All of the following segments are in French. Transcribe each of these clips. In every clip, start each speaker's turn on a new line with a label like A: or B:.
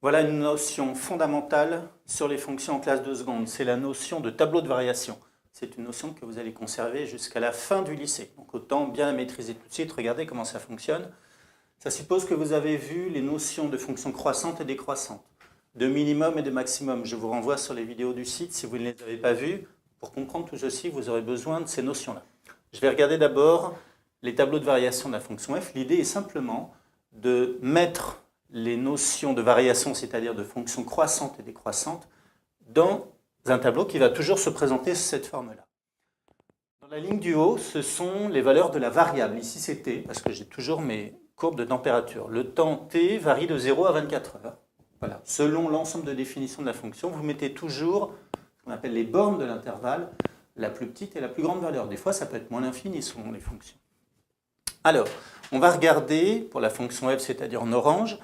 A: Voilà une notion fondamentale sur les fonctions en classe de seconde. C'est la notion de tableau de variation. C'est une notion que vous allez conserver jusqu'à la fin du lycée. Donc autant bien la maîtriser tout de suite. Regardez comment ça fonctionne. Ça suppose que vous avez vu les notions de fonctions croissantes et décroissantes, de minimum et de maximum. Je vous renvoie sur les vidéos du site si vous ne les avez pas vues. Pour comprendre tout ceci, vous aurez besoin de ces notions-là. Je vais regarder d'abord les tableaux de variation de la fonction f. L'idée est simplement de mettre les notions de variation, c'est-à-dire de fonctions croissantes et décroissantes, dans un tableau qui va toujours se présenter sous cette forme-là. Dans la ligne du haut, ce sont les valeurs de la variable. Ici, c'est t, parce que j'ai toujours mes courbes de température. Le temps t varie de 0 à 24 heures. Voilà. Selon l'ensemble de définitions de la fonction, vous mettez toujours ce qu'on appelle les bornes de l'intervalle, la plus petite et la plus grande valeur. Des fois, ça peut être moins l'infini selon les fonctions. Alors, on va regarder, pour la fonction f, c'est-à-dire en orange,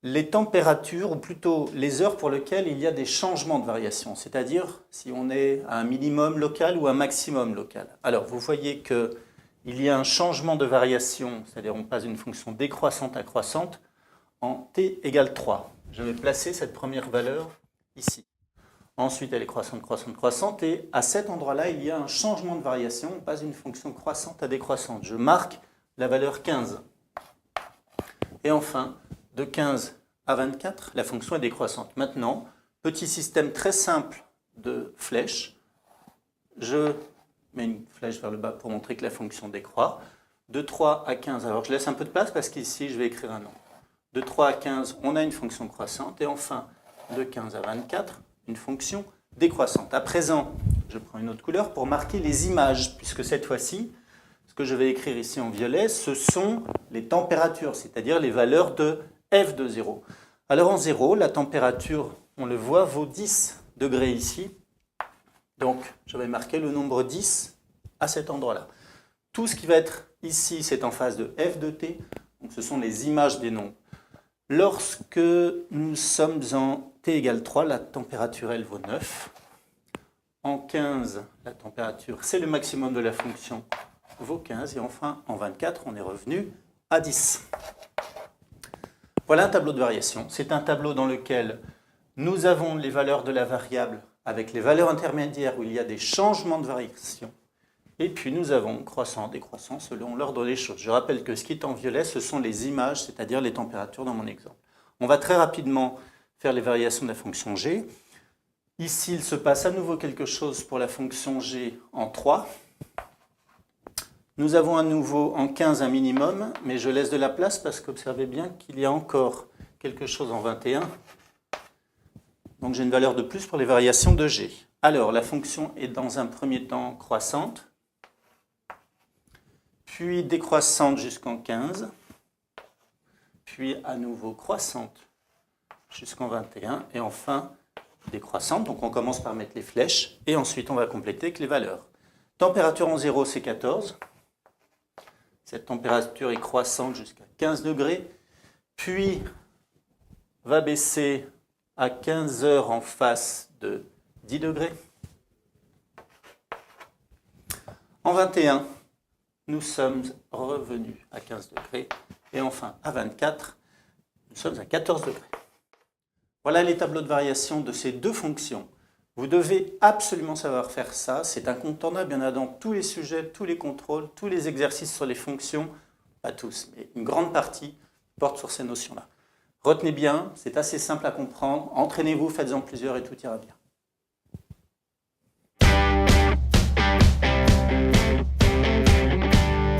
A: les températures, ou plutôt les heures pour lesquelles il y a des changements de variation, c'est-à-dire si on est à un minimum local ou un maximum local. Alors, vous voyez qu'il y a un changement de variation, c'est-à-dire on passe d'une fonction décroissante à croissante en t égale 3. Je vais placer cette première valeur ici. Ensuite, elle est croissante, croissante, croissante, et à cet endroit-là, il y a un changement de variation, on passe d'une fonction croissante à décroissante. Je marque la valeur 15. Et enfin, de 15 à 24, la fonction est décroissante. Maintenant, petit système très simple de flèches. Je mets une flèche vers le bas pour montrer que la fonction décroît. De 3 à 15, alors je laisse un peu de place parce qu'ici, je vais écrire un nombre. De 3 à 15, on a une fonction croissante. Et enfin, de 15 à 24, une fonction décroissante. À présent, je prends une autre couleur pour marquer les images, puisque cette fois-ci, ce que je vais écrire ici en violet, ce sont les températures, c'est-à-dire les valeurs de f de 0. Alors en 0, la température, on le voit, vaut 10 degrés ici. Donc, je vais marquer le nombre 10 à cet endroit-là. Tout ce qui va être ici, c'est en phase de f de t. Donc, ce sont les images des nombres. Lorsque nous sommes en t égale 3, la température, elle vaut 9. En 15, la température, c'est le maximum de la fonction, vaut 15. Et enfin, en 24, on est revenu à 10. Voilà un tableau de variation. C'est un tableau dans lequel nous avons les valeurs de la variable avec les valeurs intermédiaires où il y a des changements de variation. Et puis nous avons croissant, décroissant selon l'ordre des choses. Je rappelle que ce qui est en violet, ce sont les images, c'est-à-dire les températures dans mon exemple. On va très rapidement faire les variations de la fonction g. Ici, il se passe à nouveau quelque chose pour la fonction g en 3. Nous avons à nouveau en 15 un minimum, mais je laisse de la place parce qu'observez bien qu'il y a encore quelque chose en 21. Donc j'ai une valeur de plus pour les variations de g. Alors la fonction est dans un premier temps croissante, puis décroissante jusqu'en 15, puis à nouveau croissante jusqu'en 21, et enfin décroissante. Donc on commence par mettre les flèches, et ensuite on va compléter avec les valeurs. Température en 0, c'est 14. Cette température est croissante jusqu'à 15 degrés, puis va baisser à 15 heures en face de 10 degrés. En 21, nous sommes revenus à 15 degrés. Et enfin, à 24, nous sommes à 14 degrés. Voilà les tableaux de variation de ces deux fonctions. Vous devez absolument savoir faire ça, c'est incontournable, il y en a dans tous les sujets, tous les contrôles, tous les exercices sur les fonctions, pas tous, mais une grande partie porte sur ces notions-là. Retenez bien, c'est assez simple à comprendre, entraînez-vous, faites-en plusieurs et tout ira bien.